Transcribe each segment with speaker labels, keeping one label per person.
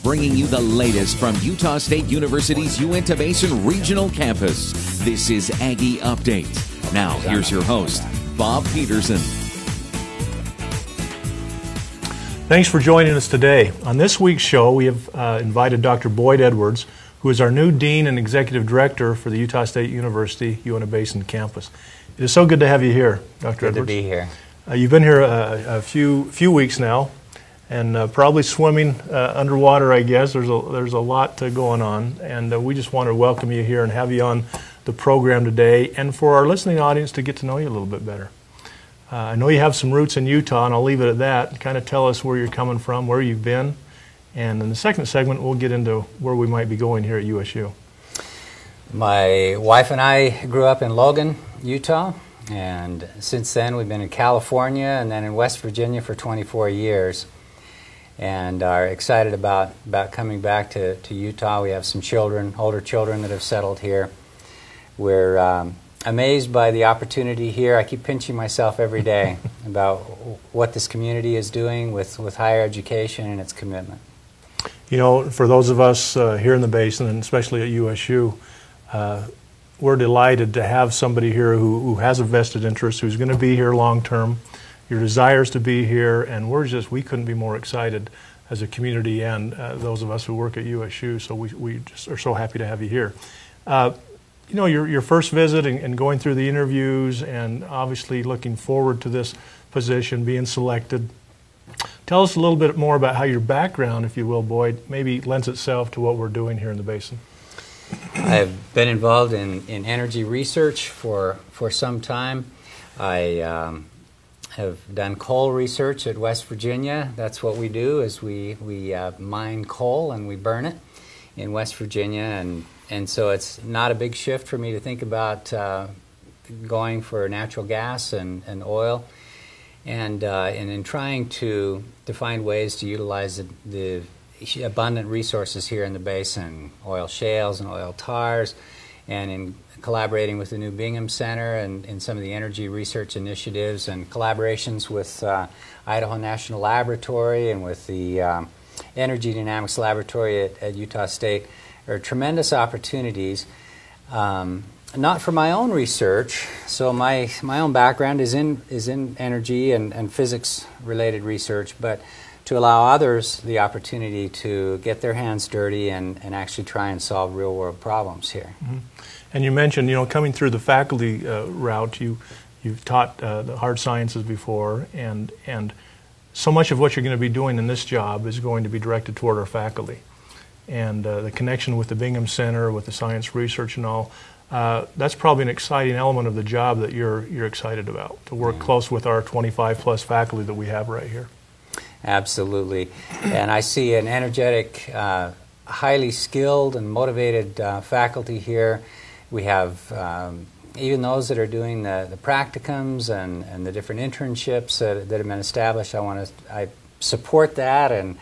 Speaker 1: bringing you the latest from Utah State University's Uintah Basin Regional Campus. This is Aggie Update. Now, here's your host, Bob Peterson.
Speaker 2: Thanks for joining us today. On this week's show, we have invited Dr. Boyd Edwards, who is our new Dean and Executive Director for the Utah State University Uintah Basin campus. It is so good to have you here, Dr. Edwards.
Speaker 3: Good to be here.
Speaker 2: You've been here a few weeks now, and probably swimming underwater, I guess. There's a lot going on, and we just want to welcome you here and have you on the program today, and for our listening audience to get to know you a little bit better. I know you have some roots in Utah, and I'll leave it at that. Kind of tell us where you're coming from, where you've been, and in the second segment, we'll get into where we might be going here at USU.
Speaker 3: My wife and I grew up in Logan, Utah, and since then we've been in California and then in West Virginia for 24 years, and are excited about coming back to Utah. We have some children, older children that have settled here. We're amazed by the opportunity here. I keep pinching myself every day about what this community is doing with higher education and its commitment.
Speaker 2: You know, for those of us here in the Basin, and especially at USU, we're delighted to have somebody here who has a vested interest, who's going to be here long term. Your desires to be here, and we couldn't be more excited as a community and those of us who work at USU. So we just are so happy to have you here. You know, your first visit and going through the interviews, and obviously looking forward to this position, being selected. Tell us a little bit more about how your background, if you will, Boyd, maybe lends itself to what we're doing here in the Basin.
Speaker 3: I've been involved in energy research for some time. I have done coal research at West Virginia. That's what we do, is we mine coal and we burn it in West Virginia, and so it's not a big shift for me to think about going for natural gas and oil, and in trying to find ways to utilize the abundant resources here in the basin, oil shales and oil tars, and in collaborating with the new Bingham Center and in some of the energy research initiatives and collaborations with Idaho National Laboratory and with the Energy Dynamics Laboratory at Utah State are tremendous opportunities. Not for my own research, so my own background is in energy and physics related research, but to allow others the opportunity to get their hands dirty and actually try and solve real world problems here.
Speaker 2: Mm-hmm. And you mentioned, you know, coming through the faculty route, you've taught the hard sciences before, and so much of what you're going to be doing in this job is going to be directed toward our faculty. And the connection with the Bingham Center, with the science research and all, that's probably an exciting element of the job that you're excited about, to work close with our 25 plus faculty that we have right here.
Speaker 3: Absolutely. And I see an energetic, highly skilled and motivated faculty here. We have even those that are doing the practicums and the different internships that have been established. I support that and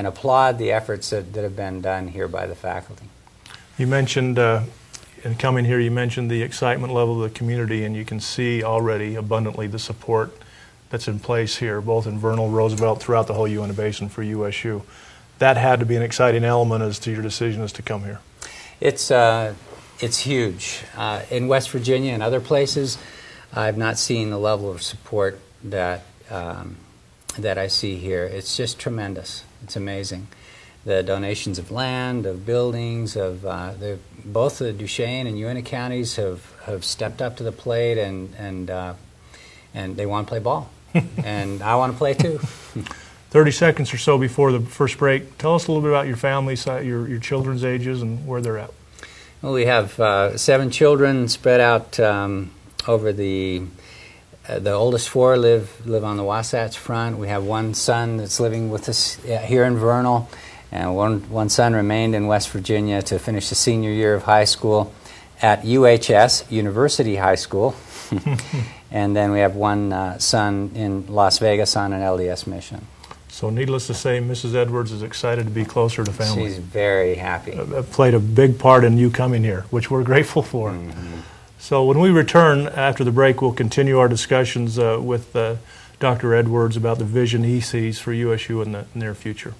Speaker 3: applaud the efforts that have been done here by the faculty. You
Speaker 2: mentioned, in coming here, you mentioned the excitement level of the community, and you can see already abundantly the support that's in place here, both in Vernal, Roosevelt, throughout the whole Uintah Basin for USU. That had to be an exciting element as to your decision as to come here.
Speaker 3: It's huge. In West Virginia and other places, I've not seen the level of support that I see here. It's just tremendous. It's amazing. The donations of land, of buildings, of both the Duchesne and Uintah counties have stepped up to the plate, and they want to play ball, and I want to play too.
Speaker 2: 30 seconds or so before the first break, tell us a little bit about your family, your children's ages, and where they're at.
Speaker 3: Well, we have 7 children spread out over the oldest 4 live on the Wasatch Front. We have one son that's living with us here in Vernal, and one son remained in West Virginia to finish the senior year of high school at UHS, University High School. And then we have one son in Las Vegas on an LDS mission.
Speaker 2: So needless to say, Mrs. Edwards is excited to be closer to family.
Speaker 3: She's very happy.
Speaker 2: Played a big part in you coming here, which we're grateful for. Mm-hmm. So when we return after the break, we'll continue our discussions with Dr. Edwards about the vision he sees for USU in the near future.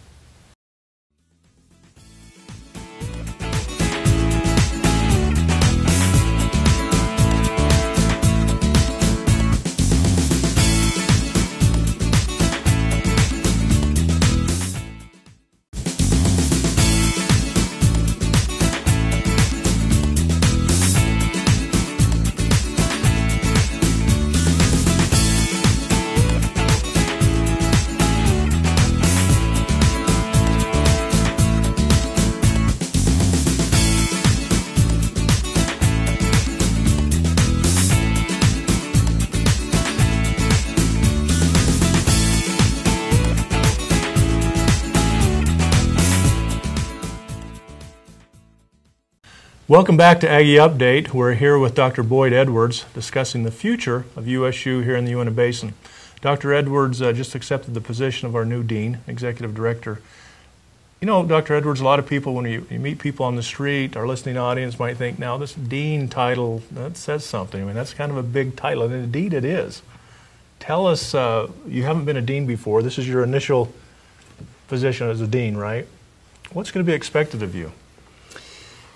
Speaker 2: Welcome back to Aggie Update. We're here with Dr. Boyd Edwards discussing the future of USU here in the Uintah Basin. Dr. Edwards just accepted the position of our new dean, executive director. You know, Dr. Edwards, a lot of people, when you meet people on the street, our listening audience might think, now this dean title, that says something. I mean, that's kind of a big title, and indeed it is. Tell us, you haven't been a dean before. This is your initial position as a dean, right? What's going to be expected of you?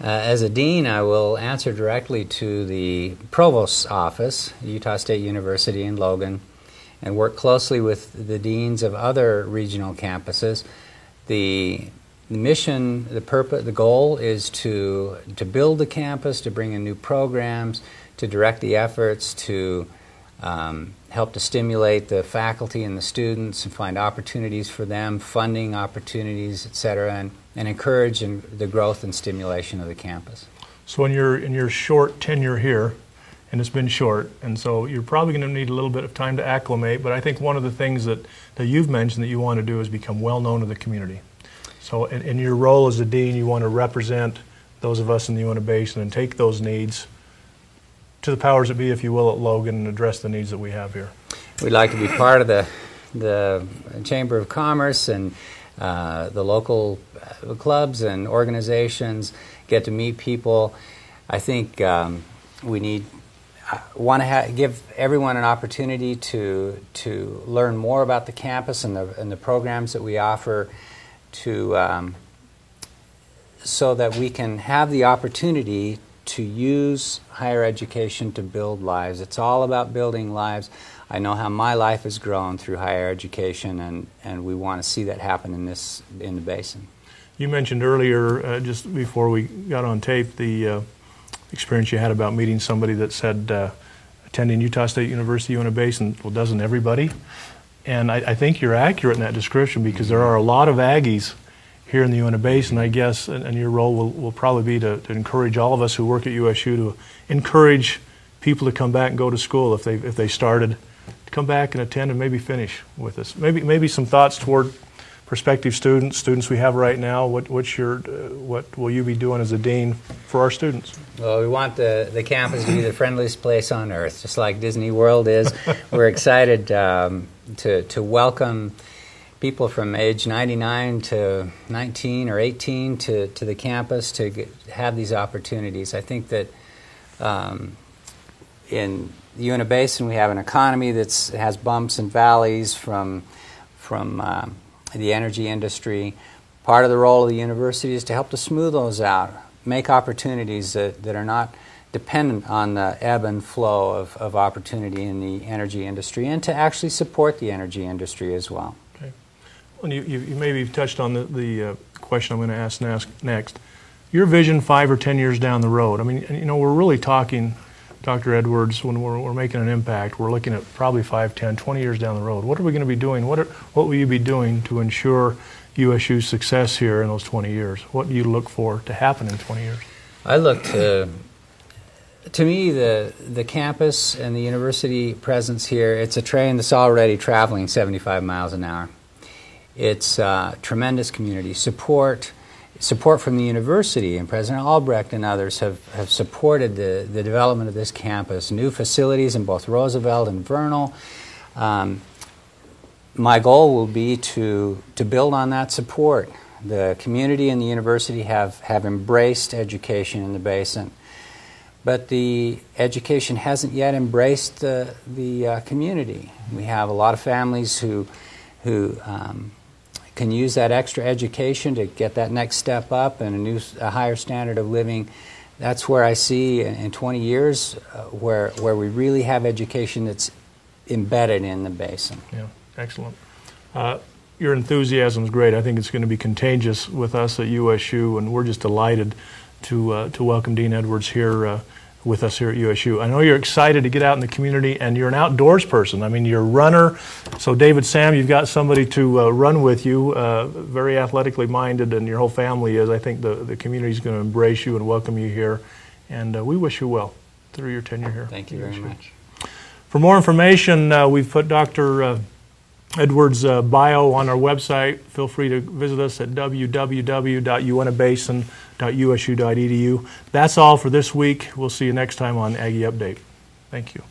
Speaker 3: As a dean, I will answer directly to the provost's office, Utah State University in Logan, and work closely with the deans of other regional campuses. The mission, the purpose, the goal is to build the campus, to bring in new programs, to direct the efforts, to help to stimulate the faculty and the students and find opportunities for them, funding opportunities, etc., and encourage the growth and stimulation of the campus.
Speaker 2: So in your short tenure here, and it's been short, and so you're probably going to need a little bit of time to acclimate, but I think one of the things that you've mentioned that you want to do is become well known to the community. So in your role as a dean, you want to represent those of us in the Uintah Basin and take those needs to the powers that be, if you will, at Logan and address the needs that we have here.
Speaker 3: We'd like to be part of the Chamber of Commerce and the local clubs and organizations, get to meet people. I think we want to give everyone an opportunity to learn more about the campus and the programs that we offer, so that we can have the opportunity to use higher education to build lives. It's all about building lives. I know how my life has grown through higher education, and we want to see that happen in the basin.
Speaker 2: You mentioned earlier, just before we got on tape, the experience you had about meeting somebody that said attending Utah State University, Uintah Basin, well, doesn't everybody? And I think you're accurate in that description, because there are a lot of Aggies here in the Uintah Basin, I guess, and your role will probably be to encourage all of us who work at USU to encourage people to come back and go to school if they started, to come back and attend and maybe finish with us. Maybe some thoughts toward prospective students we have right now. What will you be doing as a dean for our students?
Speaker 3: Well, we want the campus to be the friendliest place on earth, just like Disney World is. We're excited to welcome people from age 99 to 19 or 18 to the campus to have these opportunities. I think that in the Uintah Basin we have an economy that has bumps and valleys from the energy industry. Part of the role of the university is to help to smooth those out, make opportunities that are not dependent on the ebb and flow of opportunity in the energy industry, and to actually support the energy industry as well.
Speaker 2: Okay. Well, you maybe touched on the question I'm going to ask next. Your vision 5 or 10 years down the road. I mean, you know, we're really talking, Dr. Edwards, when we're making an impact, we're looking at probably 5, 10, 20 years down the road. What are we going to be doing? What will you be doing to ensure USU's success here in those 20 years? What do you look for to happen in 20 years?
Speaker 3: I look to me, the campus and the university presence here, it's a train that's already traveling 75 miles an hour. It's tremendous community support from the university, and President Albrecht and others have supported the development of this campus, new facilities in both Roosevelt and Vernal. My goal will be to build on that support. The community and the university have embraced education in the basin, but the education hasn't yet embraced the community. We have a lot of families who can use that extra education to get that next step up and a higher standard of living. That's where I see in 20 years where we really have education that's embedded in the basin.
Speaker 2: Yeah, excellent. Your enthusiasm is great. I think it's going to be contagious with us at USU, and we're just delighted to welcome Dean Edwards here with us here at USU. I know you're excited to get out in the community, and you're an outdoors person. I mean, you're a runner. So David, Sam, you've got somebody to run with you, very athletically minded, and your whole family is. I think the community's going to embrace you and welcome you here, and we wish you well through your tenure here.
Speaker 3: Thank you very much.
Speaker 2: For more information, we've put Dr. Edward's bio on our website. Feel free to visit us at www.uintahbasin.usu.edu. That's all for this week. We'll see you next time on Aggie Update. Thank you.